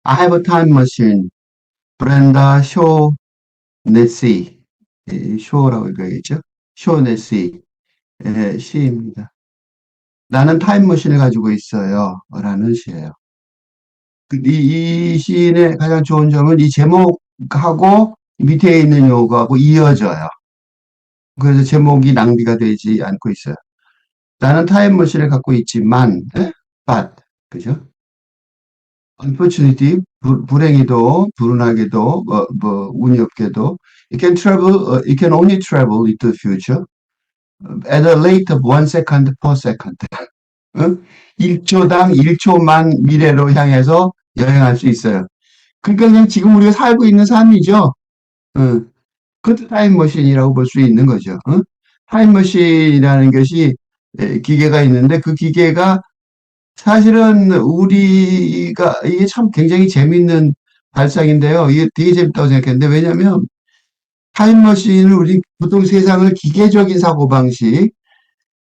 I have a time machine. 브렌다 쇼 네시. 쇼라고 읽어야겠죠? 쇼 네시. 시입니다. 나는 타임머신을 가지고 있어요. 라는 시예요. 이 시인의 가장 좋은 점은 이 제목하고 밑에 있는 요거하고 이어져요. 그래서 제목이 낭비가 되지 않고 있어요. 나는 타임머신을 갖고 있지만, but, 그죠? Unfortunately, 불행히도, 불운하게도, 운이 없게도, it can only travel into the future at a rate of 1 second per second. 응? 1초당 1초만 미래로 향해서 여행할 수 있어요. 그러니까 그냥 지금 우리가 살고 있는 삶이죠. 응. 그것도 타임머신이라고 볼 수 있는 거죠. 응? 타임머신이라는 것이 기계가 있는데 그 기계가 사실은 우리가 이게 참 굉장히 재밌는 발상인데요. 이게 되게 재밌다고 생각했는데 왜냐하면 타임머신을 우리 보통 세상을 기계적인 사고방식,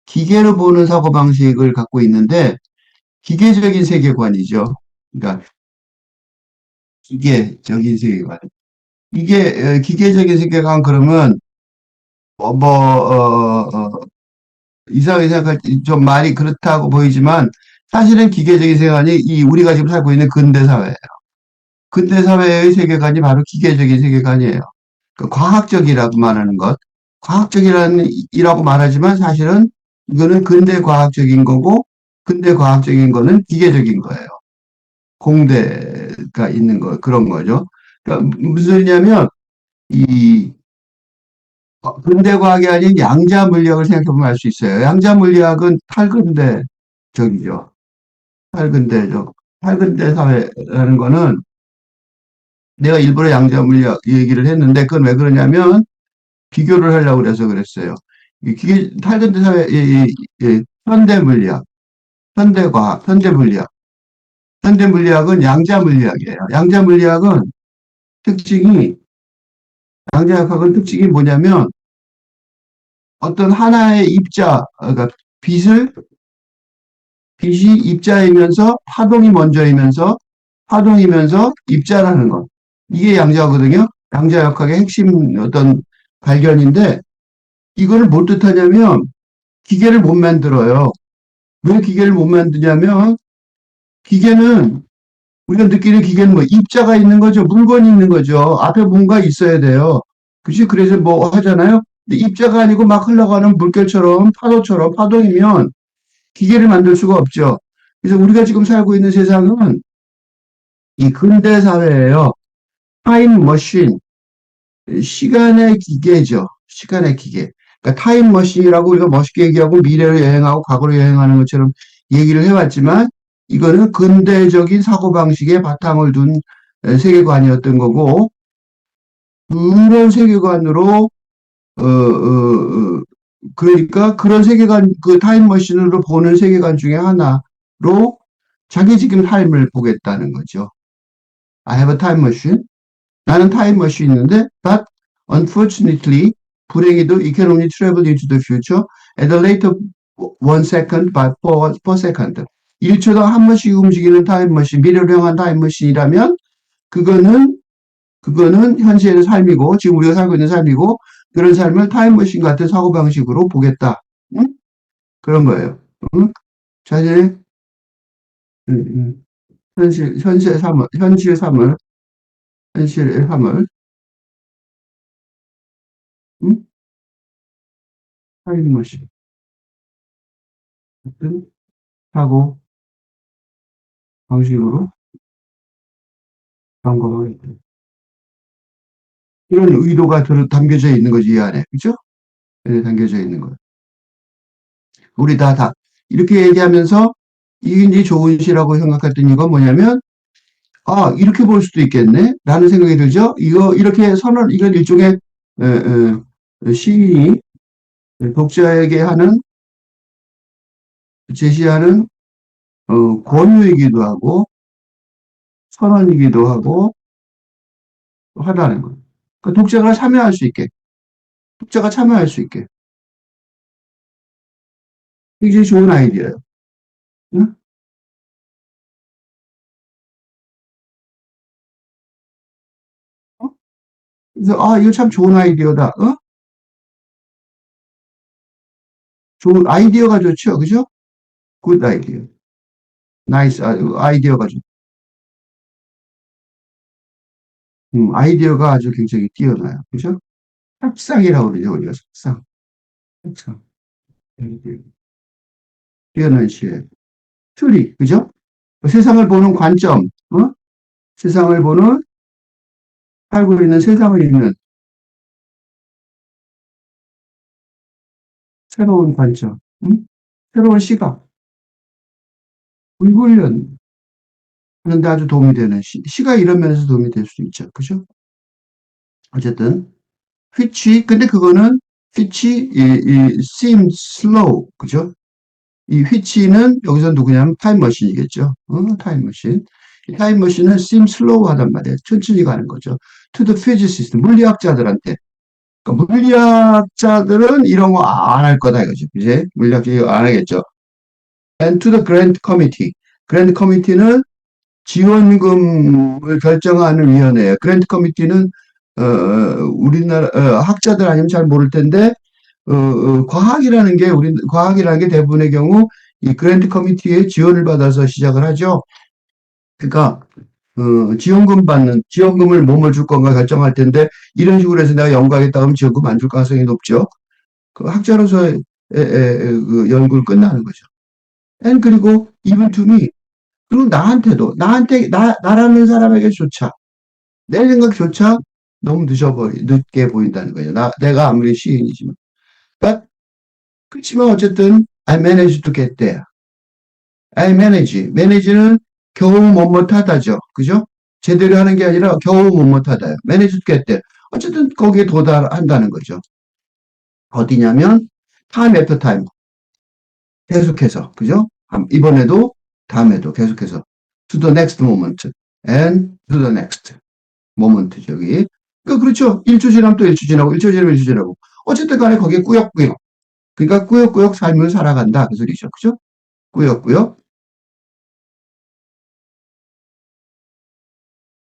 기계로 보는 사고방식을 갖고 있는데 기계적인 세계관이죠. 그러니까 기계적인 세계관. 이게 기계적인 세계관 그러면 이상하게 생각할 때 좀 말이 그렇다고 보이지만 사실은 기계적인 세계관이 이 우리가 지금 살고 있는 근대 사회예요. 근대 사회의 세계관이 바로 기계적인 세계관이에요. 그 과학적이라고 말하는 것, 과학적이라고 말하지만 사실은 이거는 근대 과학적인 거고 근대 과학적인 거는 기계적인 거예요. 공대가 있는 거 그런 거죠. 그러니까 무슨 소리냐면 이 근대 과학이 아닌 양자 물리학을 생각해 보면 알 수 있어요. 양자 물리학은 탈근대적이죠. 탈근대적. 탈근대 사회라는 거는 내가 일부러 양자 물리학 얘기를 했는데 그건 왜 그러냐면 비교를 하려고 그래서 그랬어요. 이 기계 탈근대 사회 현대 물리학, 현대 과학, 현대 물리학. 현대 물리학은 양자 물리학이에요. 특징이 양자역학은 특징이 뭐냐면 어떤 하나의 그러니까 빛을 빛이 입자이면서 파동이 먼저이면서 파동이면서 입자라는 것. 이게 양자거든요. 양자역학의 핵심 어떤 발견인데 이거를 뭘 뜻하냐면 기계를 못 만들어요. 왜 기계를 못 만드냐면 기계는 우리가 느끼는 기계는 뭐 입자가 있는 거죠. 물건이 있는 거죠. 앞에 뭔가 있어야 돼요. 그치? 그래서 뭐 하잖아요. 근데 입자가 아니고 막 흘러가는 물결처럼 파도처럼 파동이면 기계를 만들 수가 없죠. 그래서 우리가 지금 살고 있는 세상은 이 근대 사회예요. 타임 머신, 시간의 기계죠. 시간의 기계. 그러니까 타임 머신이라고 우리가 멋있게 얘기하고 미래로 여행하고 과거로 여행하는 것처럼 얘기를 해왔지만 이거는 근대적인 사고방식에 바탕을 둔 세계관이었던 거고 그런 세계관으로 그러니까 그런 세계관 그 타임머신으로 보는 세계관 중에 하나로 자기 지금 삶을 보겠다는 거죠. I have a time machine. 나는 타임머신이 있는데 but unfortunately 불행히도 it can only travel into the future at a rate of 1 second by per second. 1초당 한 번씩 움직이는 타임머신, 미래로 향한 타임머신이라면 그거는 현실의 삶이고 지금 우리가 살고 있는 삶이고 그런 삶을 타임머신 같은 사고방식으로 보겠다. 응? 그런 거예요. 응? 자신의 현실의 삶을 응? 타임머신 같은 사고 방식으로 점검하겠다. 이런 의도가 담겨져 있는 거지, 이 안에. 그죠? 네, 담겨져 있는 거예요. 우리 다 이렇게 얘기하면서 이게 이제 좋은 시라고 생각했던 이유가 뭐냐면 아, 이렇게 볼 수도 있겠네? 라는 생각이 들죠? 이건 일종의, 시인이 독자에게 제시하는, 권유이기도 하고, 선언이기도 하고, 하다는 거예요. 그러니까 독자가 참여할 수 있게. 굉장히 좋은 아이디어예요. 응? 그래서, 아, 이거 참 좋은 아이디어다. 좋은, 아이디어가 좋죠. 그죠? 굿 아이디어. 나이스, 아이디어가 좋, 아이디어가 아주 굉장히 뛰어나요. 그죠? 합상이라고 그러죠, 우리가 합상. 합상. 아이디어. 뛰어난 시에. 추리, 그죠? 세상을 보는 관점, 세상을 보는, 살고 있는 세상을 읽는 새로운 관점, 새로운 시각, 훈련 하는데 아주 도움이 되는 시가 이런 면에서 도움이 될 수 있죠. 그죠? 어쨌든, 근데 그거는, seem slow, 그죠? 이 which는 여기서 누구냐면 타임머신이겠죠. 타임머신. 이 타임머신은 seem slow 하단 말이에요. 천천히 가는 거죠. To the physicist, 물리학자들한테. 그러니까 물리학자들은 이런 거 안 할 거다 이거죠. 이제 물리학자 이거 안 하겠죠. And to the grant committee. grant committee는 지원금을 결정하는 위원회예요. 그랜트 커미티는 우리나라 학자들 아니면 잘 모를 텐데 과학이라는 게 대부분의 경우 이 그랜트 커미티의 지원을 받아서 시작을 하죠. 그러니까 지원금을 뭐뭐 줄 건가 결정할 텐데 이런 식으로 해서 내가 연구하겠다 하면 지원금 안 줄 가능성이 높죠. 그 학자로서의 그 연구를 끝나는 거죠. 그리고 even to me 그리고 나라는 사람에게조차, 내 생각조차 너무 늦게 보인다는 거예요. 내가 아무리 시인이지만. But, 그렇지만 어쨌든, I managed to get there. I manage. manage는 겨우 못하다죠. 그죠? 제대로 하는 게 아니라 겨우 못하다요. manage to get there. 어쨌든 거기에 도달한다는 거죠. 어디냐면, time after time. 계속해서. 그죠? 이번에도, 다음에도 계속해서. to the next moment. and to the next. 모먼트 저기. 그러니까 그렇죠. 1초 지나면 또 1초 지나고 1초 지나면 1초 지나고. 어쨌든 간에 거기에 꾸역꾸역. 그러니까 꾸역꾸역 삶을 살아간다 그 소리죠. 그죠? 꾸역꾸역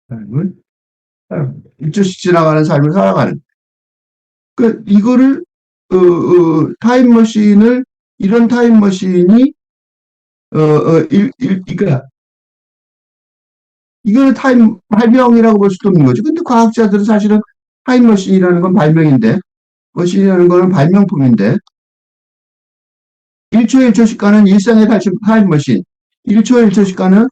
삶을 1초씩 지나가는 삶을 살아가는. 그 이거를 타임머신을 이런 타임머신이 그러니까 이거는 타임 발명이라고 볼 수도 없는 거죠. 근데 과학자들은 사실은 타임머신이라는 건 발명인데 머신이라는 거는 발명품인데 1초에 1초씩 가는 일상의 타임머신. 1초에 1초씩 가는,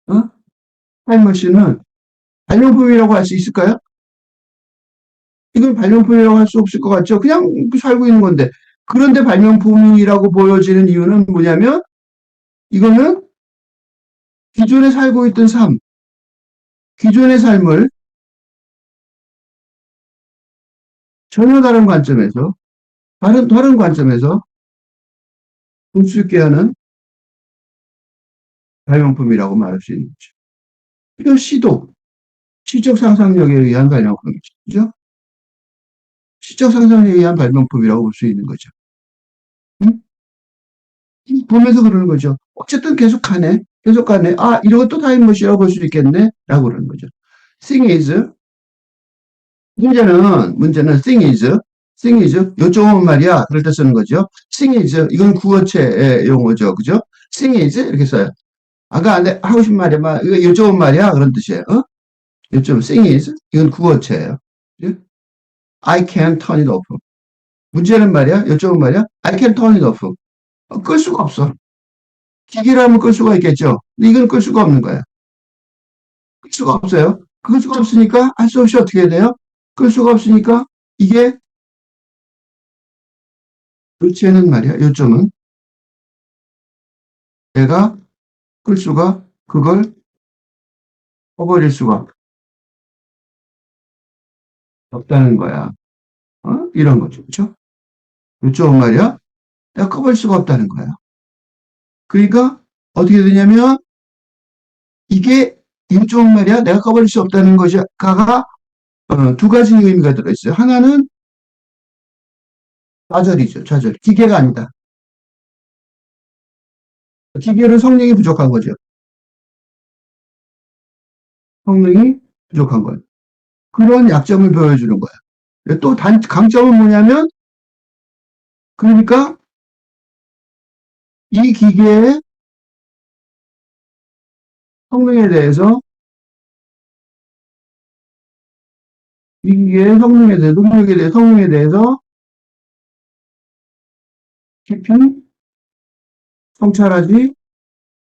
어? 타임머신은 발명품이라고 할 수 있을까요? 이걸 발명품이라고 할 수 없을 것 같죠? 그냥 살고 있는 건데. 그런데 발명품이라고 보여지는 이유는 뭐냐면, 이거는 기존에 살고 있던 기존의 삶을 전혀 다른 관점에서, 다른 관점에서 볼 수 있게 하는 발명품이라고 말할 수 있는 거죠. 이런 시적 상상력에 의한 발명품이죠. 그죠? 시적 상상에 의한 발명품이라고 볼 수 있는 거죠. 응? 보면서 그러는 거죠. 어쨌든 계속 가네. 아, 이것도 타임머신이라고 볼 수 있겠네? 라고 그러는 거죠. thing is, thing is, 요쪽은 말이야. 그럴 때 쓰는 거죠. thing is, 이건 구어체 용어죠. 그죠? thing is, 이렇게 써요. 아까 하고 싶은 말이야. 이거 요쪽은 말이야. 그런 뜻이에요. 요쪽 thing is, 이건 구어체예요. I can turn it off. 문제는 말이야. 요쪽은 말이야. I can turn it off. 끌 수가 없어. 기계라면 끌 수가 있겠죠. 근데 이건 끌 수가 없는 거야. 끌 수가 없어요. 끌 수가 없으니까 할 수 없이 어떻게 해야 돼요? 끌 수가 없으니까 이게 요체는 말이야. 요점은 내가 그걸 꺼버릴 수가 없다는 거야. 이런 거죠. 그렇죠? 요점은 말이야. 내가 꺼버릴 수가 없다는 거야. 그러니까 어떻게 되냐면 이게 요점은 말이야. 내가 꺼버릴 수 없다는 것이가 두 가지 의미가 들어있어요. 하나는 좌절이죠. 좌절. 기계가 아니다. 기계는 성능이 부족한 거죠. 성능이 부족한 거예요. 그런 약점을 보여주는 거예요. 또 강점은 뭐냐면, 그러니까 이 기계의 성능에 대해서, 이 기계의 성능에 대해서, 성능에 대해서 깊이 성찰하지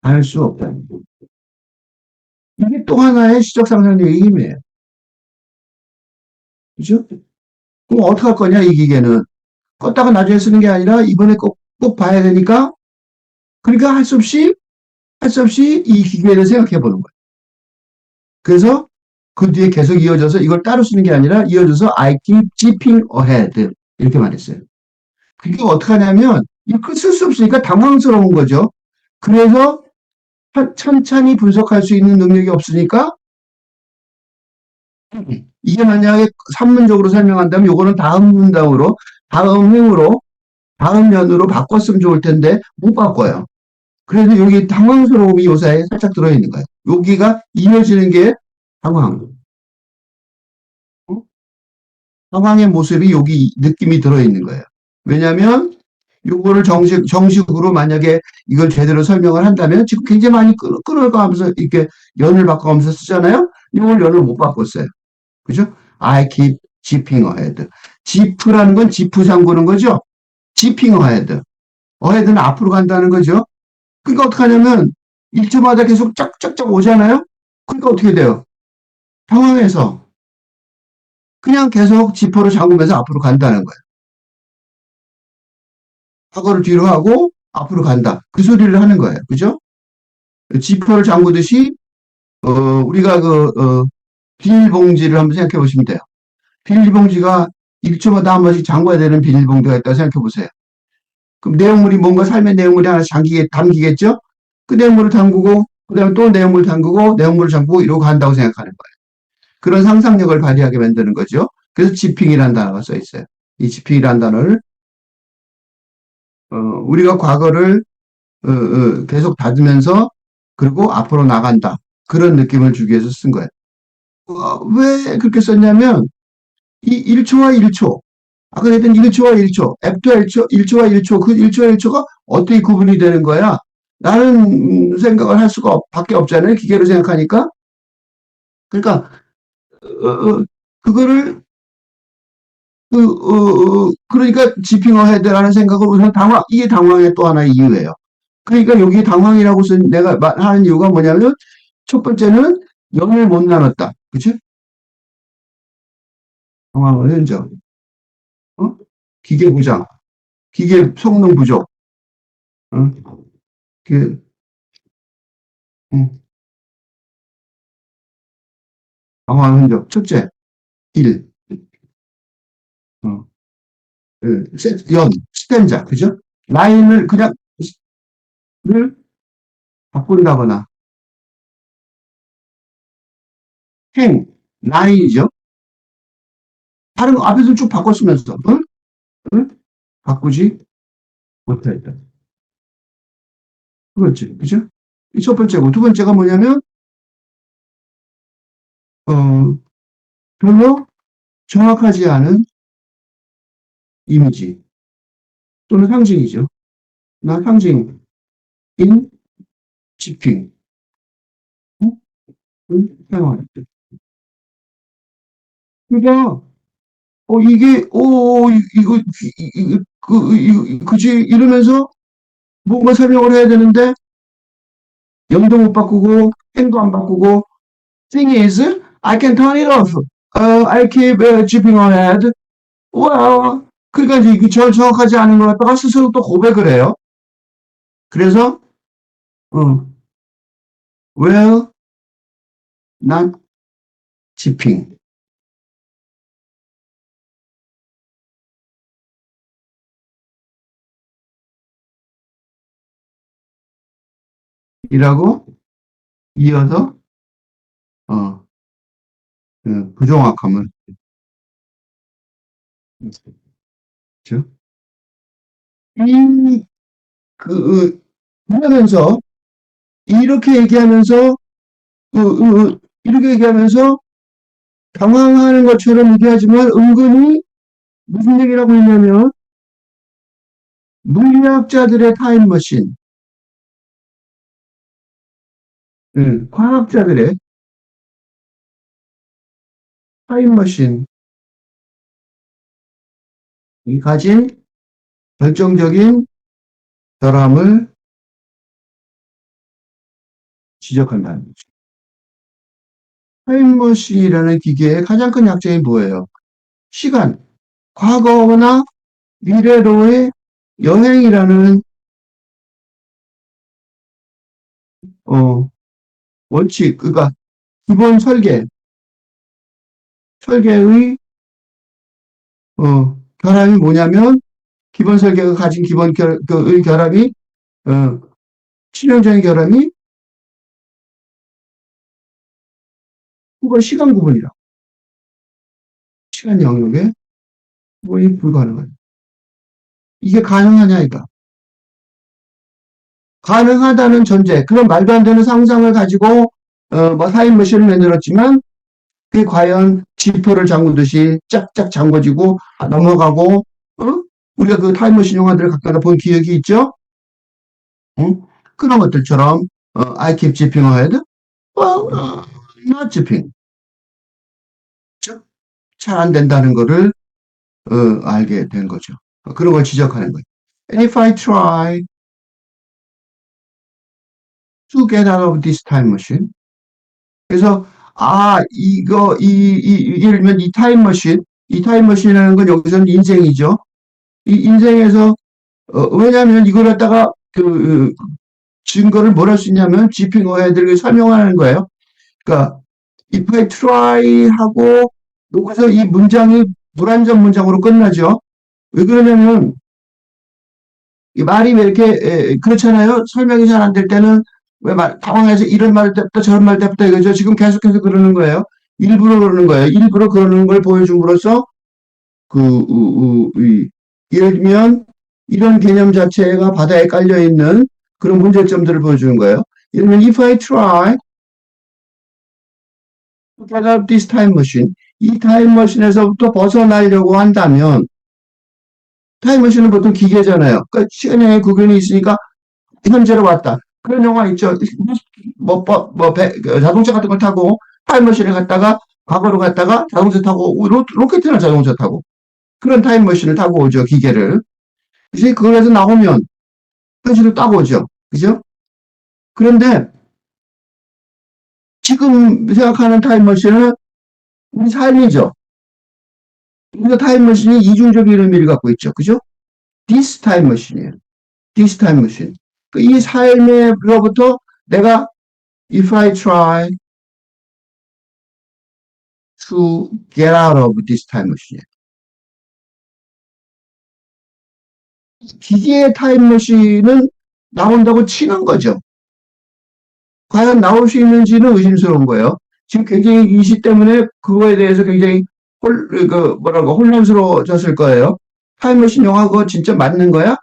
않을 수 없다. 이게 또 하나의 시적 상상력의 힘이에요. 그죠? 그럼 어떻게 할 거냐, 이 기계는. 껐다가 나중에 쓰는 게 아니라 이번에 꼭 봐야 되니까, 그러니까 할 수 없이 이 기계를 생각해 보는 거예요. 그래서 그 뒤에 계속 이어져서 이걸 따로 쓰는 게 아니라 이어져서 I keep zipping ahead. 이렇게 말했어요. 그게 어떻게 하냐면, 이걸 쓸 수 없으니까 당황스러운 거죠. 그래서 천천히 분석할 수 있는 능력이 없으니까 이게 만약에 산문적으로 설명한다면 요거는 다음 문장으로, 다음 행으로, 다음 면으로 바꿨으면 좋을 텐데 못 바꿔요. 그래서 여기 당황스러움이 요사에 살짝 들어있는 거예요. 여기가 이어지는 게 당황. 어? 당황의 모습이 여기 느낌이 들어있는 거예요. 왜냐하면 요거를 정식으로 만약에 이걸 제대로 설명을 한다면 지금 굉장히 많이 끊어가면서 이렇게 연을 바꿔가면서 쓰잖아요. 이걸 연을 못 바꿨어요. 그죠? I keep zipping ahead. 지프라는 건 지프 잠그는 거죠? zipping ahead. ahead는 앞으로 간다는 거죠? 그러니까 어떻게 하냐면 1초마다 계속 쫙쫙쫙 오잖아요? 그러니까 어떻게 돼요? 당황해서 그냥 계속 지퍼를 잠그면서 앞으로 간다는 거예요. 과거를 뒤로 하고 앞으로 간다. 그 소리를 하는 거예요. 그죠? 지퍼를 잠그듯이 우리가 비닐봉지를 한번 생각해 보시면 돼요. 비닐봉지가 1초마다 한 번씩 잠궈야 되는 비닐봉지가 있다고 생각해 보세요. 그럼 내용물이 뭔가 삶의 내용물이 하나 담기겠죠? 그 내용물을 담그고 그다음에 또 내용물을 담그고 내용물을 잠그고 이러고 간다고 생각하는 거예요. 그런 상상력을 발휘하게 만드는 거죠. 그래서 지핑이라는 단어가 써 있어요. 이 지핑이라는 단어를 우리가 과거를 계속 다지면서 그리고 앞으로 나간다. 그런 느낌을 주기 위해서 쓴 거예요. 왜 그렇게 썼냐면 이 1초와 1초 아까 했던 1초와 1초, F와 1초, 1초와 1초, 그 1초와 1초가 어떻게 구분이 되는 거야? 라는 생각을 할 수가 밖에 없잖아요. 기계로 생각하니까. 그러니까 그거를 그러니까 지핑어 헤드라는 생각을 우선 이게 당황의 또 하나의 이유예요. 그러니까 여기 당황이라고 쓴 내가 하는 이유가 뭐냐면 첫 번째는 영을 못 나눴다. 그치? 당황의 현적. 어? 기계 부장, 기계 성능 부족. 어? 그, 음, 당황의 현적. 첫째, 일. 어, 스탠자. 그죠? 라인을 그냥, 를 바꾼다거나, 행, 라인이죠. 다른 거 앞에서 쭉 바꿨으면서, 응? 응? 바꾸지 못했다. 그렇지. 그죠? 이 첫 번째고, 두 번째가 뭐냐면, 어, 별로 정확하지 않은 이미지 또는 상징이죠. 나 상징인 지핑, 사용하는. 그러니까, 그지, 이러면서 뭔가 설명을 해야 되는데, 영도 못 바꾸고, 행도 안 바꾸고, thing is, I can turn it off. I keep chipping ahead. Well, 그러니까 이제 정확하지 않은 걸 갖다가 스스로 또 고백을 해요. 그래서, 어, well, not chipping. 이라고 이어서, 어, 그 부정확함을, 그죠? 이, 그러면서, 이렇게 얘기하면서, 이렇게 얘기하면서 당황하는 것처럼 얘기하지만 은근히 무슨 얘기를 하고 있냐면 물리학자들의 타임머신, 과학자들의 타임머신이 가진 결정적인 결함을 지적한다는 거죠. 타임머신이라는 기계의 가장 큰 약점이 뭐예요? 시간, 과거나 미래로의 여행이라는 어, 원칙, 그러니까 기본 설계의 결함이 뭐냐면 기본 설계가 가진 기본 의 결함이 어, 치명적인 결함이 그걸 시간 구분이라 시간 영역에 구분이 불가능한 이게 가능하냐 이가 가능하다는 전제 그런 말도 안 되는 상상을 가지고 뭐 타임머신을 만들었지만 그게 과연 지퍼를 잠그듯이 짝짝 잠궈지고 넘어가고 우리가 그 타임머신 영화들을 가끔가다 본 기억이 있죠? 응? 그런 것들처럼 I keep zipping ahead, well, not zipping. 잘 안 된다는 거를 알게 된 거죠. 그런 걸 지적하는 거예요. And if I try to get out of this time machine, 그래서 이거 예를 들면 이 타임머신이라는 건 여기서는 인생이죠. 이 인생에서 왜냐하면 이걸 갖다가 그 증거를 뭘 할 수 있냐면 지핑어헤드를 설명하는 거예요. 그러니까 if I try 하고 여기서 이 문장이 불완전 문장으로 끝나죠. 왜 그러냐면 이 말이 왜 이렇게 그렇잖아요. 설명이 잘 안 될 때는 왜 당황해서 이런 말 때부터 저런 말 때부터 이거죠. 지금 계속해서 그러는 거예요. 일부러 그러는 거예요. 일부러 그러는 걸 보여줌으로써 그 예를 들면 이런 개념 자체가 바다에 깔려 있는 그런 문제점들을 보여주는 거예요. 예를 들면 if I try to get out this time machine 이 타임머신에서부터 벗어나려고 한다면 타임머신은 보통 기계잖아요. 그러니까 시간여행 구견이 있으니까 현재로 왔다. 그런 영화 있죠. 자동차 같은 걸 타고 타임머신을 갔다가 과거로 갔다가 자동차 타고 로켓이나 자동차 타고 그런 타임머신을 타고 오죠. 기계를. 이제 그걸해서 나오면 현실로 딱 오죠. 그죠? 그런데 지금 생각하는 타임머신은 우리 삶이죠. 우리가 타임머신이 이중적인 의미를 갖고 있죠. 그죠? This time machine이에요. This time machine. 이 삶에로부터 내가 if I try to get out of this time machine. 기계의 타임머신은 나온다고 치는 거죠. 과연 나올 수 있는지는 의심스러운 거예요. 지금 굉장히 이 시 때문에 그거에 대해서 굉장히 혼란스러워졌을 거예요. 타임머신 영화 그거 진짜 맞는 거야?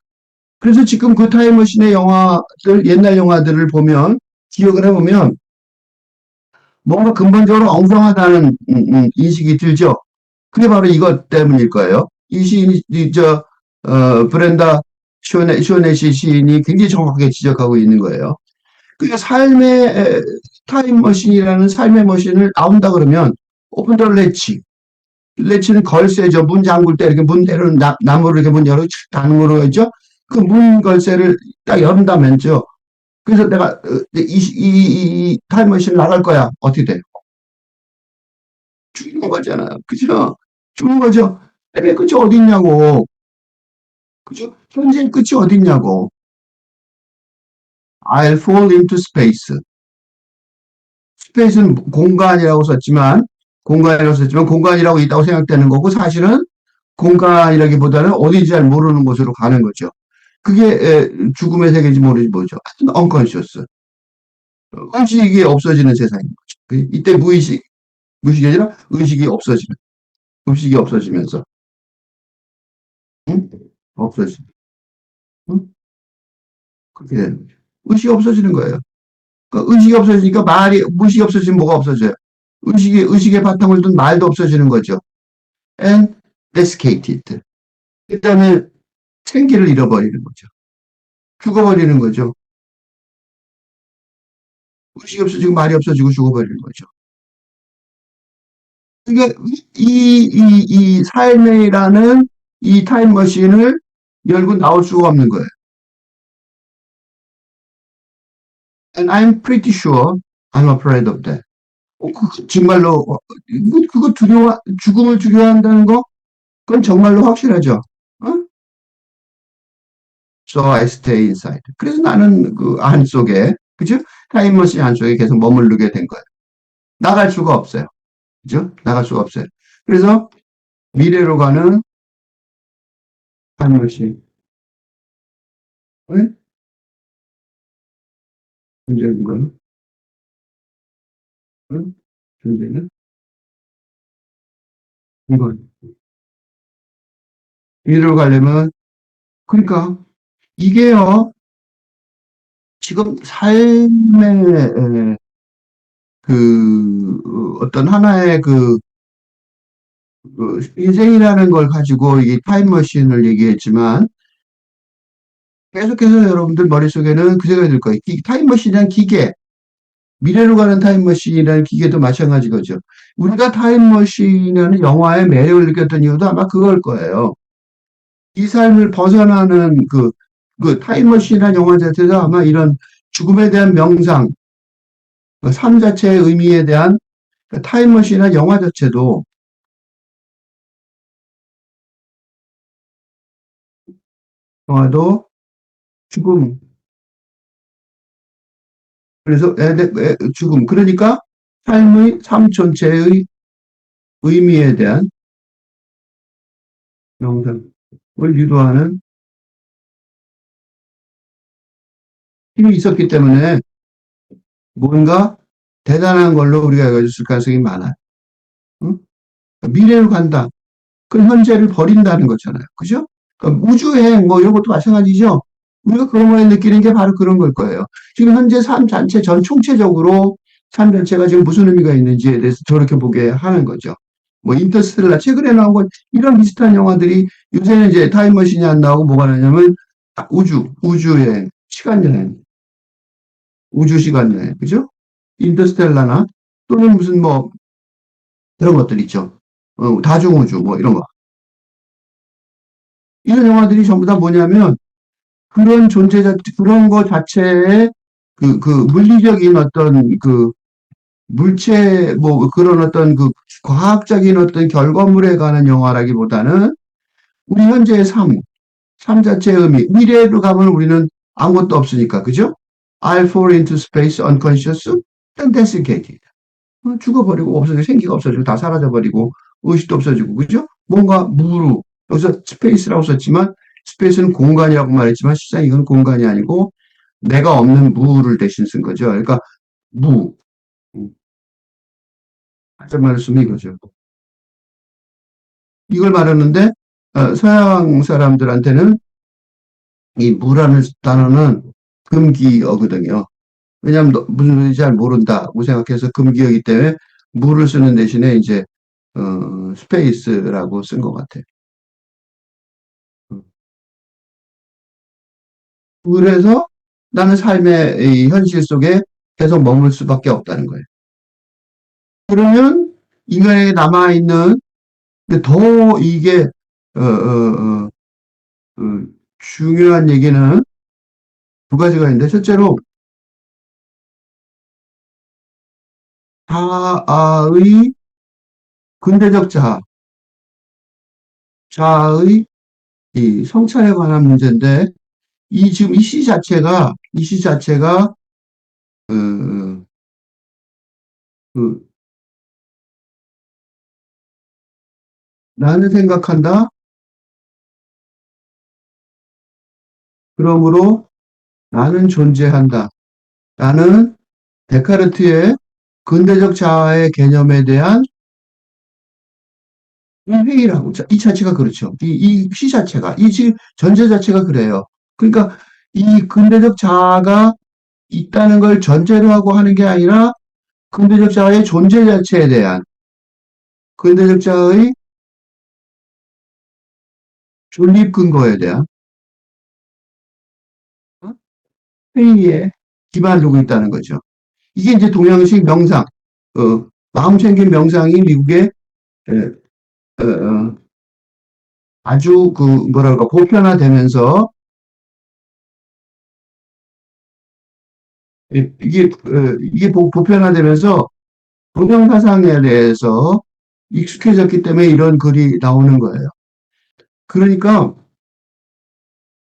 그래서 지금 그 타임머신의 영화들, 옛날 영화들을 보면, 기억을 해보면, 뭔가 근본적으로 엉성하다는 인식이 들죠. 그게 바로 이것 때문일 거예요. 이 시인이, 브렌다 쇼네시 시인이 굉장히 정확하게 지적하고 있는 거예요. 그러니까 삶의 타임머신이라는 삶의 머신을 나온다 그러면 오픈 더 레치. 레치는 걸쇠죠. 문 잠글 때 이렇게 문대로 나무로 이렇게 문 열어 닫는 거로 있죠. 그 문 걸쇠를 딱 열은다면죠. 그래서 내가 이 타임머신 나갈 거야. 어떻게 돼? 죽는 거잖아요. 그죠? 죽는 거죠. 때의 끝이 어디 있냐고. 그죠? 현재의 끝이 어디 있냐고. I'll fall into space. 스페이스는 공간이라고 썼지만 공간이라고 있다고 생각되는 거고 사실은 공간이라기보다는 어디인지 잘 모르는 곳으로 가는 거죠. 그게 죽음의 세계인지 모르지 뭐죠. 하여튼 unconscious. 의식이 없어지는 세상인 거죠. 이때 무의식이 아니라 의식이 없어지면서 응? 없어지 응? 그렇게 되는 거죠. 의식이 없어지는 거예요. 그러니까 의식이 없어지니까 무의식이 없어지면 뭐가 없어져요? 의식의 바탕을 둔 말도 없어지는 거죠. and desiccated. 그 다음에 생기를 잃어버리는 거죠. 죽어버리는 거죠. 의식이 없어지고 말이 없어지고 죽어버리는 거죠. 그러니까 이 삶이라는 이 타임머신을 열고 나올 수가 없는 거예요. And I'm pretty sure I'm afraid of that. 정말로, 그거 죽음을 두려워한다는 거? 그건 정말로 확실하죠. 어? So I stay inside. 그래서 나는 그 안 속에, 그죠? 타임머신 안 속에 계속 머무르게 된 거예요. 나갈 수가 없어요. 그죠? 나갈 수가 없어요. 그래서 미래로 가는 타임머신. 응? 존재는 건, 응? 존재는 이건. 미래로 가려면, 그러니까, 이게요, 지금 삶의 어떤 하나의 인생이라는 걸 가지고 이 타임머신을 얘기했지만 계속해서 여러분들 머릿속에는 그 생각이 들 거예요. 타임머신이란 기계, 미래로 가는 타임머신이라는 기계도 마찬가지거죠. 우리가 타임머신이라는 영화의 매력을 느꼈던 이유도 아마 그걸 거예요. 이 삶을 벗어나는 그 타임머신이라는 영화 자체도 아마 이런 죽음에 대한 명상, 삶 자체의 의미에 대한 타임머신이라는 영화 자체도 영화도 죽음, 그래서 죽음, 그러니까 삶 전체의 의미에 대한 명상을 유도하는 힘이 있었기 때문에 뭔가 대단한 걸로 우리가 여겨졌을 가능성이 많아요. 응? 미래로 간다. 그럼 현재를 버린다는 거잖아요. 그죠? 그러니까 우주여행 뭐 이런 것도 마찬가지죠. 우리가 그런 거에 느끼는 게 바로 그런 걸 거예요. 지금 현재 삶 전체 전 총체적으로 삶 전체가 지금 무슨 의미가 있는지에 대해서 저렇게 보게 하는 거죠. 뭐 인터스텔라 최근에 나온 건 이런 비슷한 영화들이 요새는 이제 타임머신이 안 나오고 뭐가 나냐면 우주여행, 시간여행, 우주시간여행, 그죠? 인터스텔라나 또는 무슨 뭐 그런 것들 있죠. 다중우주 뭐 이런 거. 이런 영화들이 전부 다 뭐냐면 그런 그런 거 자체의 물리적인 어떤 물체, 뭐 그런 어떤 과학적인 어떤 결과물에 관한 영화라기보다는 우리 현재의 삶 자체의 의미, 미래로 가면 우리는 아무것도 없으니까, 그죠? I'll fall into space unconscious, then desiccated. 죽어버리고 없어지고 생기가 없어지고 다 사라져버리고 의식도 없어지고 그죠? 뭔가 무로 여기서 스페이스라고 썼지만 스페이스는 공간이라고 말했지만 실상 이건 공간이 아니고 내가 없는 무를 대신 쓴 거죠. 그러니까 무 한자말을 쓰면 이거죠. 이걸 말하는데 서양 사람들한테는 이 무라는 단어는 금기어거든요. 왜냐하면 무슨 소리인지 잘 모른다고 생각해서 금기어기 때문에 무를 쓰는 대신에 이제 스페이스라고 쓴 것 같아요. 그래서 나는 삶의 이 현실 속에 계속 머물 수밖에 없다는 거예요. 그러면 인간에게 남아있는, 근데 더 이게, 어, 어, 어, 중요한 얘기는 두 가지가 있는데, 첫째로, 자아의, 근대적 자아의 이 성찰에 관한 문제인데, 지금 이 시 자체가, 어, 그, 나는 생각한다. 그러므로 나는 존재한다. 라는 데카르트의 근대적 자아의 개념에 대한 회의라고. 이 자체가 그렇죠. 이 시 자체가, 이 지금 전제 자체가 그래요. 그러니까 이 근대적 자아가 있다는 걸 전제로 하고 하는 게 아니라 근대적 자아의 존재 자체에 대한 근대적 자아의 존립 근거에 대한 어? 회의에 기반을 두고 있다는 거죠. 이게 이제 동양식 명상, 마음 챙김 명상이 미국의 아주 그 뭐랄까 보편화되면서 이게 보편화되면서 동양 사상에 대해서 익숙해졌기 때문에 이런 글이 나오는 거예요. 그러니까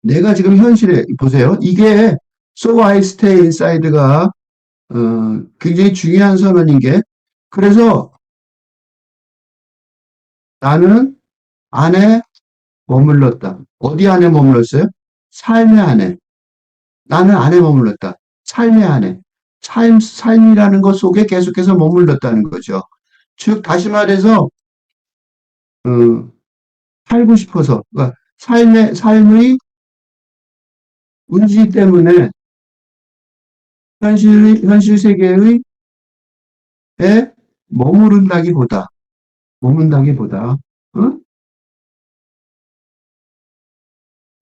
내가 지금 현실에 보세요. 이게 So I Stay Inside가 굉장히 중요한 선언인 게 그래서 나는 안에 머물렀다. 어디 안에 머물렀어요? 삶의 안에. 나는 안에 머물렀다. 삶의 안에. 삶이라는 것 속에 계속해서 머물렀다는 거죠. 즉, 다시 말해서, 어, 살고 싶어서, 그러니까 삶의 의지 때문에 현실 세계의 에 머무른다기보다, 머문다기보다, 어?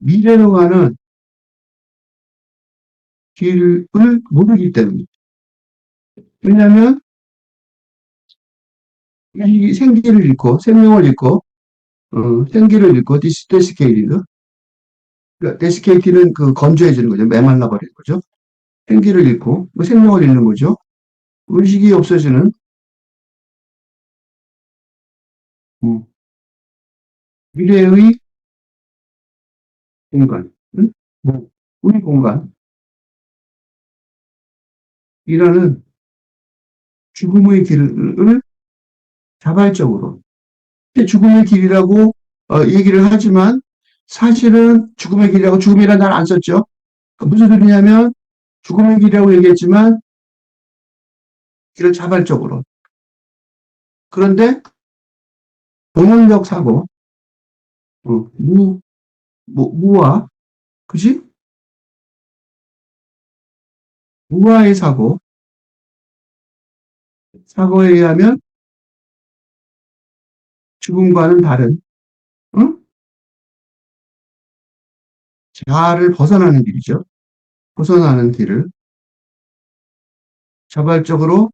미래로 가는 길을 모르기 때문에. 왜냐하면 이 생기를 잃고, 생명을 잃고, 생기를 잃고, 데시케이티드. 그러니까 데시케이티는 그 건조해지는 거죠. 메말라 버리는 거죠. 생기를 잃고, 뭐 생명을 잃는 거죠. 의식이 없어지는, 음, 미래의 공간, 뭐, 우리 공간이라는 죽음의 길을 자발적으로, 죽음의 길이라고 얘기를 하지만 사실은 죽음의 길이라고 죽음이라는 단어 안 썼죠. 무슨 소리냐면 죽음의 길이라고 얘기했지만 길을 자발적으로. 그런데 본능적 사고, 무와, 그지? 무아의 사고에 의하면 죽음과는 다른, 응? 자아를 벗어나는 길이죠. 벗어나는 길을 자발적으로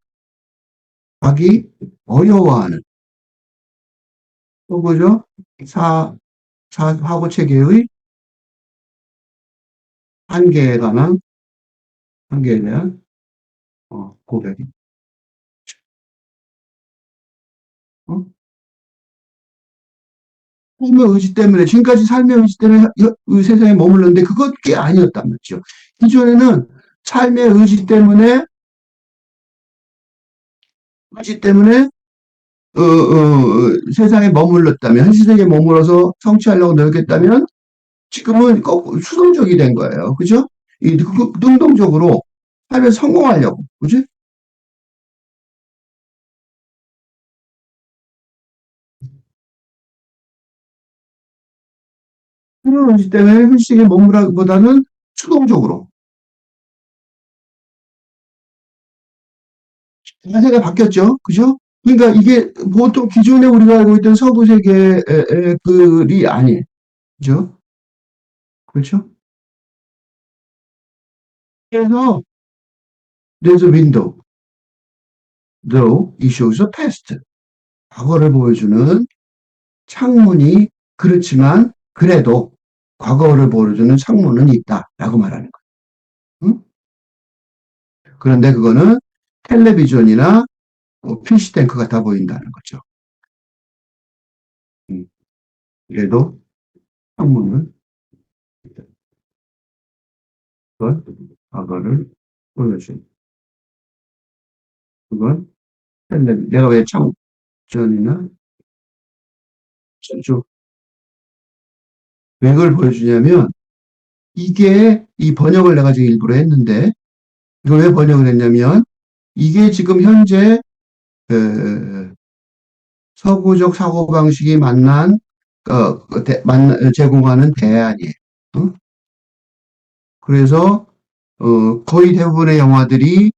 가기 어려워하는, 또 뭐죠? 사, 사고 체계의 한계에 관한, 한계에 대한 고백. 어? 삶의 의지 때문에, 지금까지 삶의 의지 때문에 이 세상에 머물렀는데 그게 아니었단 말이죠. 기존에는 삶의 의지 때문에, 세상에 머물렀다면, 현실 세계에 머물러서 성취하려고 노력했다면, 지금은 수동적이 된 거예요. 그죠? 능동적으로 삶에 성공하려고. 그지? 그런 의지 때문에 현실 세계에 머무라기보다는 수동적으로. 자세가 바뀌었죠. 그죠? 그러니까 이게 보통 기존에 우리가 알고 있던 서구 세계의 글이 아니에요. 그죠? 그렇죠? 그래서 there's a window, though it shows a past. 과거를 보여주는 창문이 그렇지만 그래도 과거를 보여주는 창문은 있다라고 말하는 거예요. 응? 그런데 그거는 텔레비전이나 피시탱크 같아 보인다는 거죠. 응. 그래도 창문은 그건 과거를 보여주는 그건 내가 왜 창전이나 저 왜 그걸 보여주냐면 이게 이 번역을 내가 지금 일부러 했는데 이걸 왜 번역을 했냐면 이게 지금 현재 서구적 사고방식이 제공하는 대안이에요. 어? 그래서 거의 대부분의 영화들이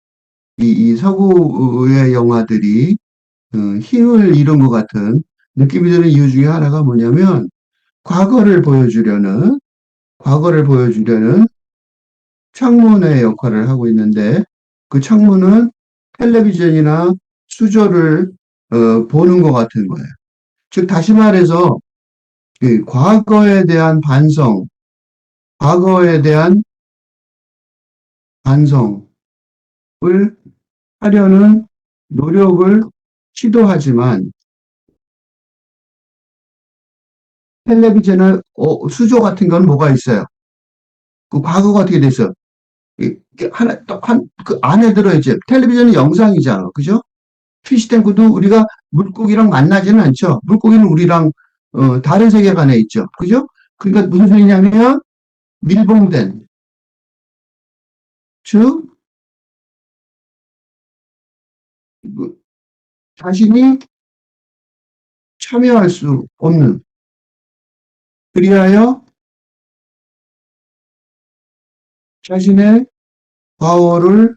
이 서구의 영화들이 힘을 잃은 것 같은 느낌이 드는 이유 중에 하나가 뭐냐면 과거를 보여주려는 과거를 보여주려는 창문의 역할을 하고 있는데 그 창문은 텔레비전이나 수조를 보는 것 같은 거예요. 즉 다시 말해서 그 과거에 대한 과거에 대한 반성을 하려는 노력을 시도하지만 텔레비전은 수조 같은 건 뭐가 있어요? 그 과거가 어떻게 돼 있어요? 하나 그 안에 들어있지. 텔레비전은 영상이잖아, 그죠? 피시탱크도 우리가 물고기랑 만나지는 않죠. 물고기는 우리랑 다른 세계관에 있죠, 그죠? 그러니까 무슨 소리냐면 밀봉된, 즉 그 자신이 참여할 수 없는, 그리하여 자신의 과거를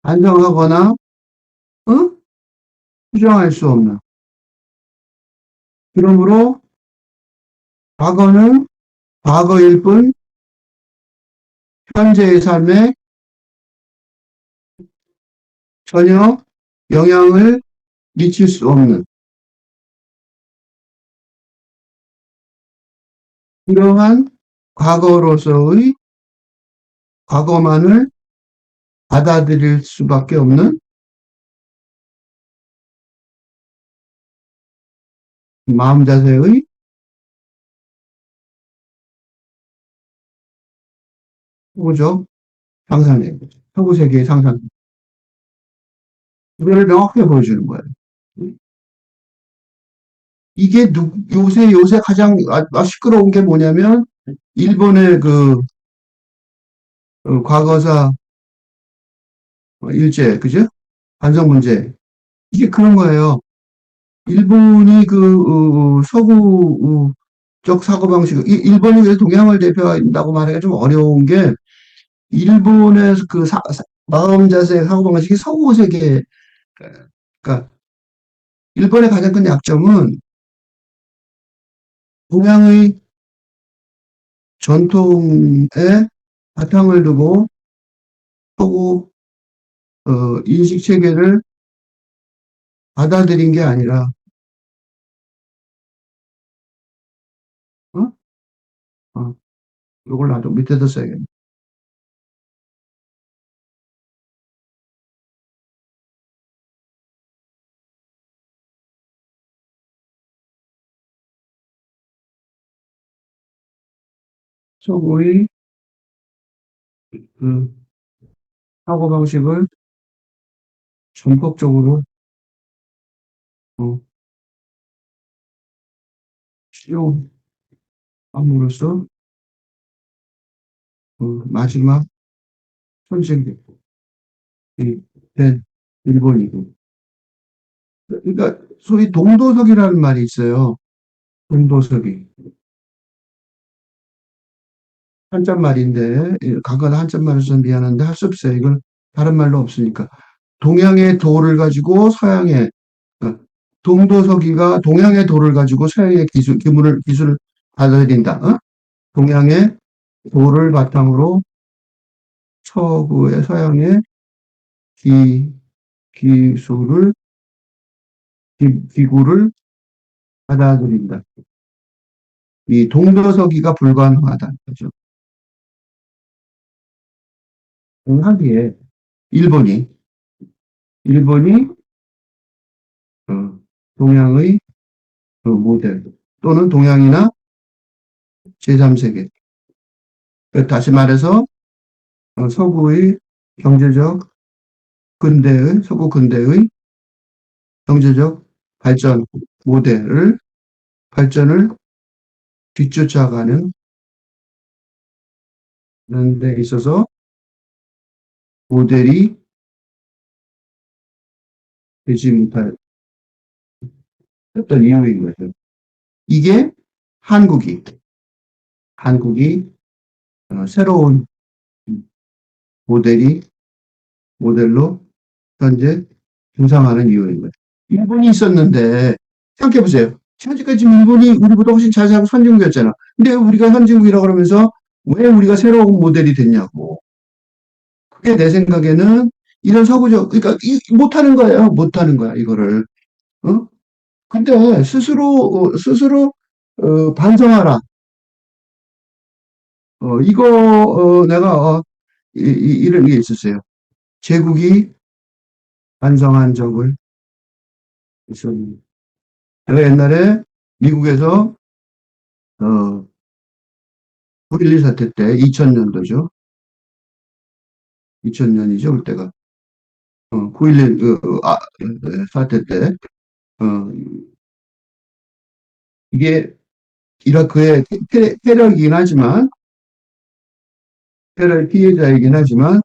반성하거나 어? 수정할 수 없는. 그러므로 과거는 과거일 뿐 현재의 삶에 전혀 영향을 미칠 수 없는 그러한 과거로서의 과거만을 받아들일 수밖에 없는 마음 자세의 호구적 상상력, 서구 세계의 상상. 이거를 명확하게 보여주는 거예요. 이게 요새 가장 시끄러운 게 뭐냐면 일본의 그 과거사 일제, 그죠? 반성 문제. 이게 그런 거예요. 일본이 서구 적 사고방식, 일본이 왜 동양을 대표한다고 말하기가 좀 어려운 게 일본의 마음 자세 사고방식이 서구 세계, 그러니까 일본의 가장 큰 약점은 동양의 전통에 바탕을 두고 서구 인식 체계를 받아들인 게 아니라 어? 어, 이걸 나도 밑에다 써야겠네. 서구의 그 사고방식을 전폭적으로 어, 시용함으로써 마지막 선생이 된 일본이고. 그러니까 소위 동도석이라는 말이 있어요. 동도석이. 한자말인데, 가끔가다 한자말을 좀 미안한데 할 수 없어요. 이건 다른 말로 없으니까. 동양의 도를 가지고 서양의, 어, 동도서기가 동양의 도를 가지고 서양의 기술을 받아들인다. 동양의 도를 바탕으로 서구의 서양의 기, 기술을, 기구를 받아들인다. 이 동도서기가 불가능하다는 거죠. 하기에 일본이 일본이 동양의 모델 또는 동양이나 제3세계 다시 말해서 서구의 경제적 서구 근대의 경제적 발전 모델을 발전을 뒤쫓아가는 데 있어서 모델이 되지 못할 어떤 이유인 거죠. 이게 한국이 새로운 모델이 모델로 현재 중상하는 이유인 거예요. 일본이 있었는데 생각해 보세요. 현재까지 일본이 우리보다 훨씬 잘 살고 선진국이었잖아. 근데 우리가 선진국이라 그러면서 왜 우리가 새로운 모델이 됐냐고. 그게 내 생각에는 이런 서구적, 그러니까 못하는 거예요. 못하는 거야 이거를. 어? 근데 스스로 반성하라. 이거 내가 이런 게 있었어요. 제국이 반성한 적을 있었는데 제가 옛날에 미국에서 어, 9.11 사태 때 2000년도죠. 2000년이죠 그때가 9.11 사태 때 어, 이게 이라크의 테러이긴 하지만 테러의 피해자이긴 하지만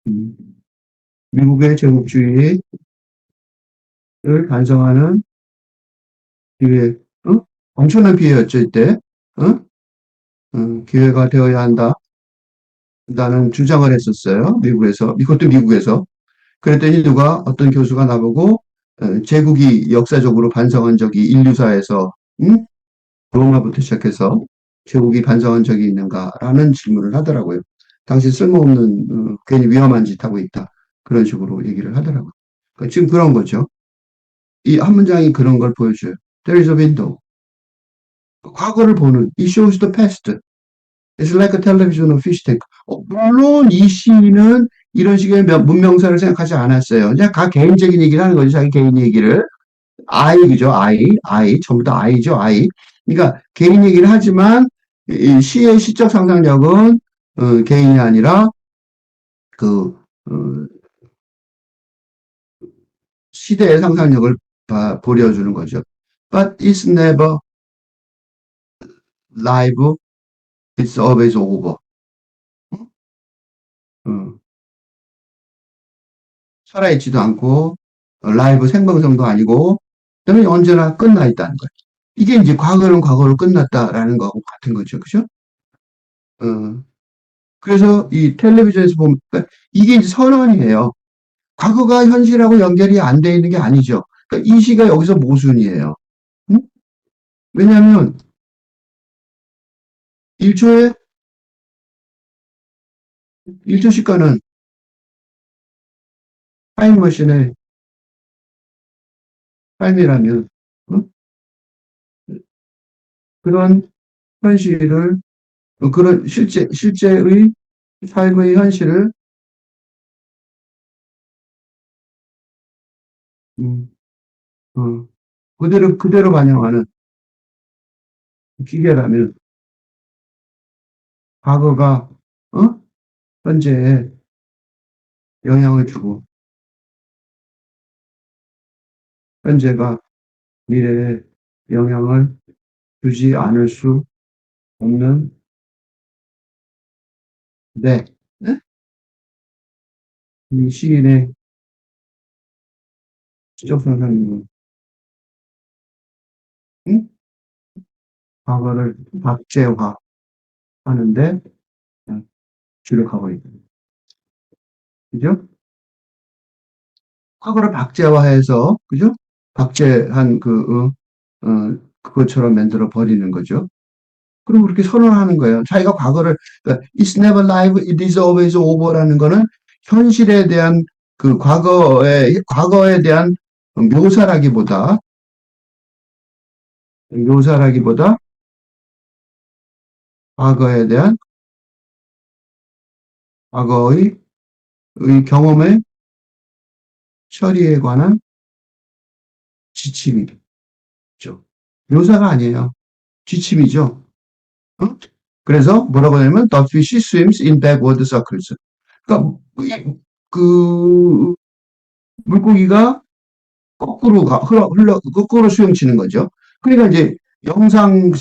음, 미국의 제국주의를 반성하는 기회, 엄청난 피해였죠 이때. 어? 기회가 되어야 한다. 나는 주장을 했었어요. 미국에서. 이것도 미국에서. 그랬더니 어떤 교수가 나보고, 제국이 역사적으로 반성한 적이 인류사에서, 응? 로마부터 시작해서 제국이 반성한 적이 있는가라는 질문을 하더라고요. 당시 쓸모없는, 괜히 위험한 짓 하고 있다. 그런 식으로 얘기를 하더라고요. 그러니까 지금 그런 거죠. 이 한 문장이 그런 걸 보여줘요. There is a window. 과거를 보는, it shows the past. It's like a television of fish tank. 물론 이 시인은 이런 식의 문명사를 생각하지 않았어요. 그냥 각 개인적인 얘기를 하는 거죠. 자기 개인 얘기를. 그죠? 전부 다 아이죠, 아이. 그러니까 개인 얘기를 하지만 이 시의 시적 상상력은 개인이 아니라 그 시대의 상상력을 보여주는 거죠. But it's never live. It's always over. 어, 살아있지도 않고 라이브 생방송도 아니고 그다음에 언제나 끝나 있다는 거예요. 이게 이제 과거는 과거로 끝났다라는 거하고 같은 거죠. 그죠? 어, 그래서 이 텔레비전에서 보면 그러니까 이게 이제 선언이에요. 과거가 현실하고 연결이 안 돼 있는 게 아니죠. 그러니까 이 시가 여기서 모순이에요. 응? 왜냐하면 1초에 1초 시간은 타임머신의 삶이라면 응? 그런 현실을 그런 실제의 삶의 현실을 음, 어, 그대로 반영하는 기계라면 과거가 어? 현재에 영향을 주고 현재가 미래에 영향을 주지 않을 수 없는 데 이 시인의 지적 상상력은 응? 과거를 박제화하는데 주력하고 있다. 그죠? 과거를 박제화해서 그죠? 박제한 그것처럼 만들어 버리는 거죠. 그리고 그렇게 선언하는 거예요. 자기가 그러니까 it's never live, it is always over라는 거는 현실에 대한 과거에 대한 묘사라기보다, 묘사라기보다 과거에 대한, 과거의 경험의 처리에 관한 지침이죠. 묘사가 아니에요. 지침이죠. 어? 그래서 뭐라고 하냐면, the fish swims in backward circles. 그러니까, 그, 물고기가 거꾸로 수영치는 거죠. 그러니까 이제 영상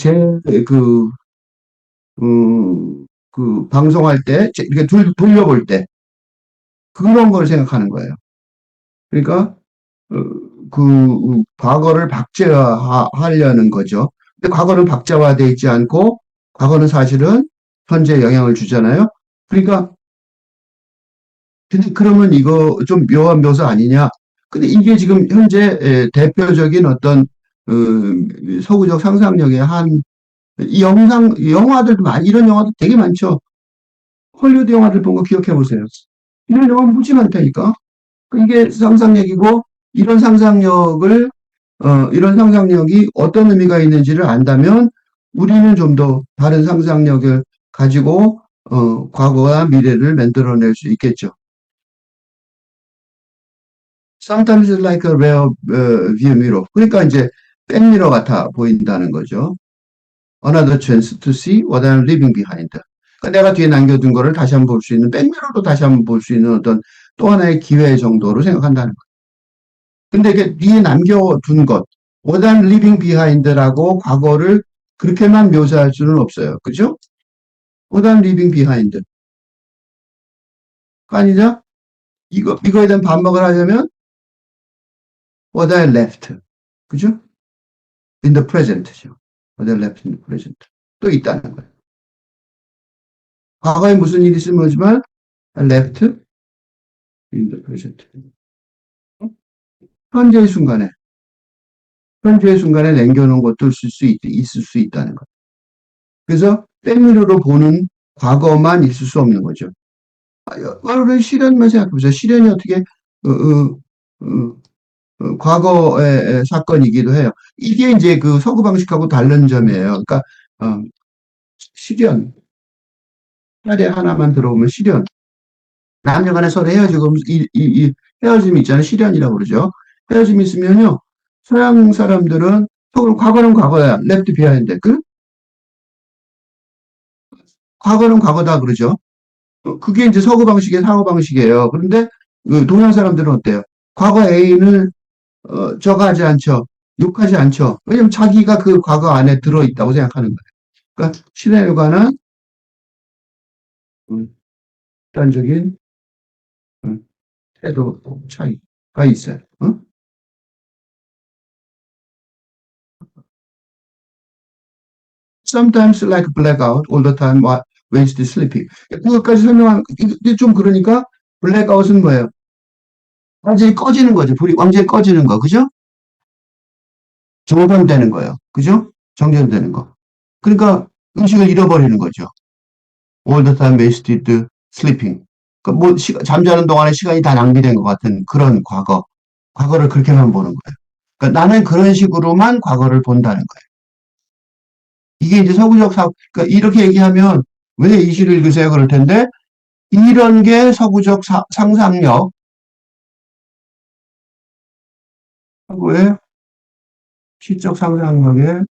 그, 방송할 때, 이렇게 돌려볼 때, 그런 걸 생각하는 거예요. 그러니까, 어, 과거를 박제하려는 거죠. 근데 과거는 박제화되어 있지 않고, 과거는 사실은 현재에 영향을 주잖아요. 그러니까 근데 그러면 이거 좀 묘한 묘사 아니냐? 근데 이게 지금 현재 대표적인 어떤 서구적 상상력의 한 이 영화들도 많이 이런 영화도 되게 많죠. 헐리우드 영화들 본 거 기억해 보세요. 이런 영화 무지 많다니까. 이게 상상력이고 이런 상상력이 어떤 의미가 있는지를 안다면 우리는 좀 더 다른 상상력을 가지고 과거와 미래를 만들어낼 수 있겠죠. Sometimes it's like a rear view mirror. 그러니까 이제 백미러 같아 보인다는 거죠. Another chance to see what I'm leaving behind. 그러니까 내가 뒤에 남겨둔 거를 다시 한번 볼 수 있는 백미러로 다시 한번 볼 수 있는 어떤 또 하나의 기회 정도로 생각한다는 거예요. 근데 이게 뒤에 남겨둔 것, what I'm leaving behind라고 과거를 그렇게만 묘사할 수는 없어요. 그죠? what I'm leaving behind. 아니죠? 이거에 대한 반박을 하려면 what I left. 그죠? in the present죠. what I left in the present. 또 있다는 거예요. 과거에 무슨 일이 있으면 모르지만 left in the present. 현재의 순간에 현재의 순간에 남겨놓은 것도 있을 수 있다는 것. 그래서 백미러로 보는 과거만 있을 수 없는 거죠. 여러분 실현만 생각해보세요. 실현이 어떻게 과거의 사건이기도 해요. 이게 이제 그 서구 방식하고 다른 점이에요. 그러니까 어, 실현 사례 하나만 들어오면 실현 남녀간에 서로 헤어지고 이 헤어짐이 있잖아요. 실현이라고 그러죠. 헤어짐이 있으면요. 서양 사람들은 과거는 과거야. left behind. 과거는 과거다 그러죠. 그게 이제 서구 방식의 사고 방식이에요. 그런데 그 동양 사람들은 어때요? 과거 A는 저가하지 않죠. 욕하지 않죠. 왜냐면 자기가 그 과거 안에 들어있다고 생각하는 거예요. 그러니까 신의 일과는 극단적인 태도 차이가 있어요. 어? Sometimes like blackout, all the time wasted sleeping. 그것까지 설명한 이게 좀 그러니까 blackout은 뭐예요? 완전히 꺼지는 거죠. 불이 완전히 꺼지는 거, 그죠? 정전되는 거예요. 그죠? 정전되는 거. 그러니까 의식을 잃어버리는 거죠. All the time wasted sleeping. 그러니까 뭐 잠자는 동안에 시간이 다 낭비된 것 같은 그런 과거를 그렇게만 보는 거예요. 그러니까 나는 그런 식으로만 과거를 본다는 거예요. 이게 이제 그러니까 이렇게 얘기하면 왜 이 시를 읽으세요? 그럴 텐데 이런 게 서구적 상상력 하고의 시적 상상력의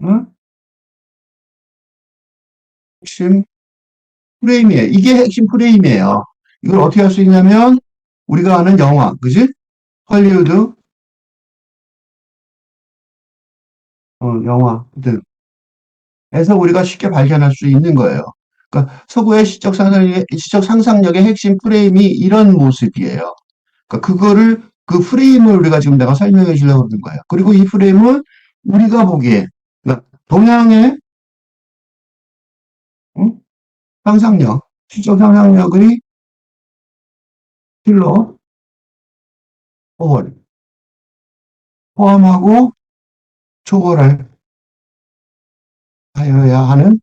어? 핵심 프레임이에요. 이게 핵심 프레임이에요. 이걸 어떻게 할 수 있냐면 우리가 아는 영화, 그지? 헐리우드 영화들에서 우리가 쉽게 발견할 수 있는 거예요. 그러니까 서구의 시적 상상력의 핵심 프레임이 이런 모습이에요. 그러니까 그 프레임을 우리가 지금 내가 설명해 주려고 하는 거예요. 그리고 이 프레임은 우리가 보기에 그러니까 동양의 응? 시적 상상력의 필러, 포함하고 초월을 하여야 하는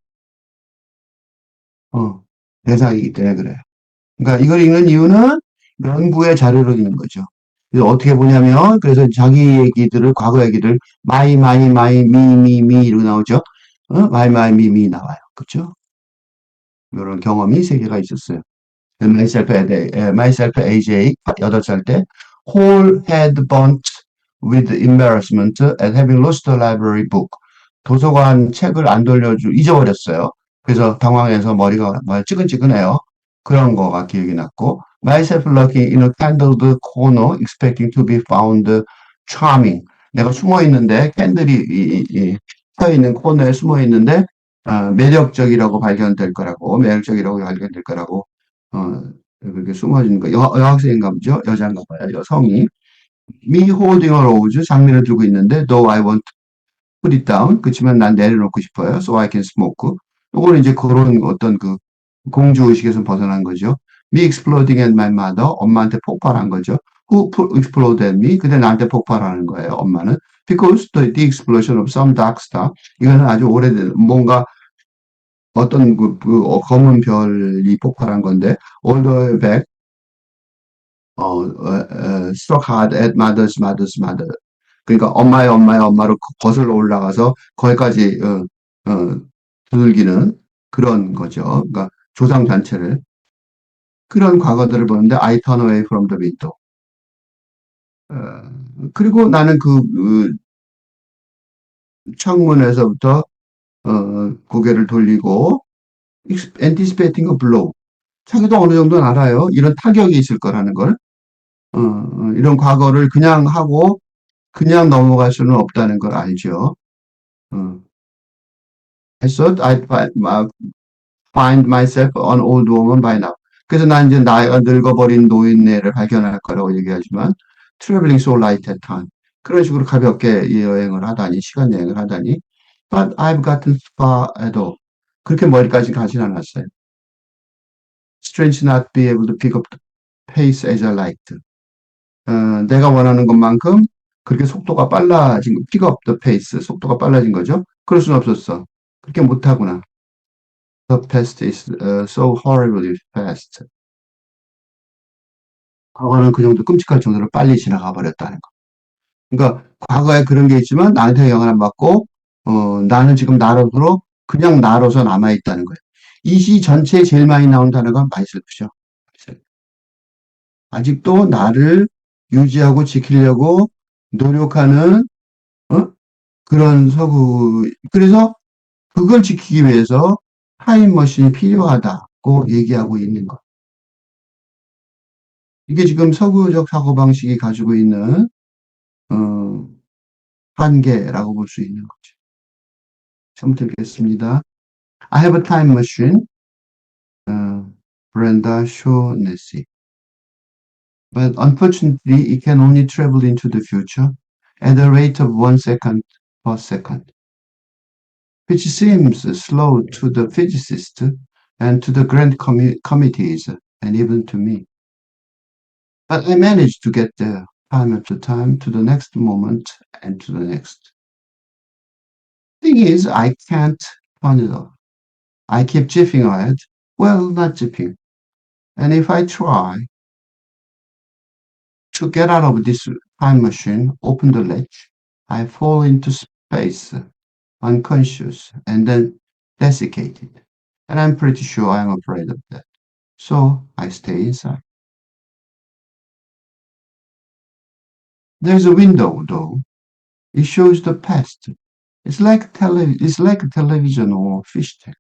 어, 대상이기 때문에 그래요. 그러니까 이걸 읽는 이유는 연구의 자료를 읽는 거죠. 그래서 어떻게 보냐면 그래서 자기 얘기들을 과거 얘기를 마이 미 이러고 나오죠. 마이 미 나와요. 그렇죠? 이런 경험이 세 개가 있었어요. myself AJ 8살 때 whole head burnt with embarrassment at having lost a library book. 도서관 책을 안 잊어버렸어요. 그래서 당황해서 머리가 찌근찌근해요. 그런 거가 기억이 났고 myself lurking in a candled corner expecting to be found charming. 내가 숨어 있는데 캔들이 켜 있는 코너에 숨어 있는데 매력적이라고 발견될 거라고 그렇게 숨어진 거 여학생인가 보죠. 여자인가 봐요. 여성이 me holding a rose 장미를 들고 있는데 though I want to put it down 그렇지만 난 내려놓고 싶어요. So I can smoke. 요거는 이제 그런 어떤 공주의식에서 벗어난 거죠. Me exploding at my mother, 엄마한테 폭발한 거죠. Who exploded at me? 근데 나한테 폭발하는 거예요, 엄마는. Because the explosion of some dark star, 이거는 아주 오래된, 뭔가 어떤 검은 별이 폭발한 건데, all the way back, struck hard at mother's mother. 그러니까 엄마의 엄마로 거슬러 올라가서 거기까지, 두들기는 그런 거죠. 그러니까 조상 단체를. 그런 과거들을 보는데 I turn away from the window. 그리고 나는 창문에서부터 고개를 돌리고 anticipating a blow. 자기도 어느 정도는 알아요. 이런 타격이 있을 거라는 걸. 이런 과거를 그냥 하고 그냥 넘어갈 수는 없다는 걸 알죠. 어, I thought find myself an old woman by now. 그래서 난 이제 나이가 늙어버린 노인네를 발견할 거라고 얘기하지만 traveling so light at time. 그런 식으로 가볍게 여행을 하다니 시간 여행을 하다니 but I've gotten far at all. 그렇게 멀리까지 가진 않았어요. Strange not be able to pick up the pace as I liked. 내가 원하는 것만큼 그렇게 속도가 빨라진 pick up the pace 속도가 빨라진 거죠. 그럴 수는 없었어. 그렇게 못하구나. The past is so horribly fast. 과거는 그 정도 끔찍할 정도로 빨리 지나가 버렸다는 거. 그러니까 과거에 그런 게 있지만 나한테 영향을 안 받고 나는 지금 나로서 그냥 나로서 남아 있다는 거예요. 이 시 전체에 제일 많이 나온 단어가 많이 슬프죠. 아직도 나를 유지하고 지키려고 노력하는 그런 서구 그래서 그걸 지키기 위해서 타임머신이 필요하다고 얘기하고 있는 거. 이게 지금 서구적 사고방식이 가지고 있는 어, 한계라고 볼 수 있는 거죠. 처음 드리겠습니다. I have a time machine, Brenda Shaughnessy. But unfortunately, it can only travel into the future at a rate of 1 second per second, which seems slow to the physicists and to the grand committees, and even to me. But I managed to get there time after time to the next moment and to the next. Thing is, I can't turn it off. I keep jiffing ahead. Well, not jiffing. And if I try to get out of this time machine, open the latch, I fall into space, unconscious, and then desiccated. And I'm pretty sure I'm afraid of that. So I stay inside. There's a window, though. It shows the past. It's like a television or fish tank.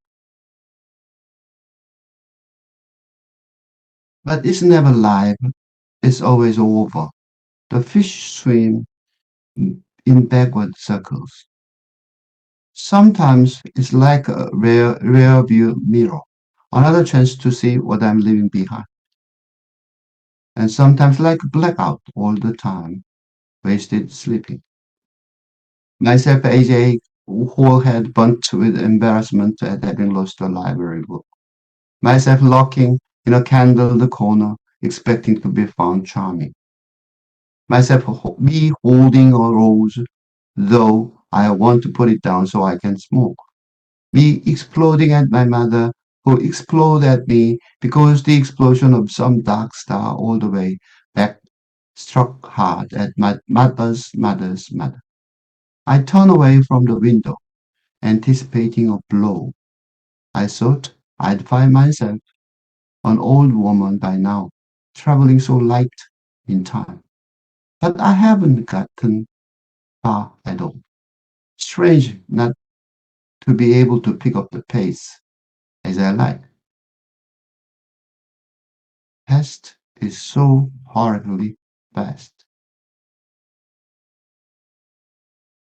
But it's never live. It's always over. The fish swim in backward circles. Sometimes it's like a rear view mirror, another chance to see what I'm leaving behind. And sometimes like a blackout all the time, wasted sleeping. Myself as a whole head burnt with embarrassment at having lost a library book. Myself locking in a candled corner, expecting to be found charming. Myself me holding a rose, though I want to put it down so I can smoke. Me exploding at my mother, who exploded at me because the explosion of some dark star all the way back struck hard at my mother's mother. I turned away from the window, anticipating a blow. I thought I'd find myself an old woman by now, traveling so light in time. But I haven't gotten far at all. Strange not to be able to pick up the pace as I like. Past is so horribly fast.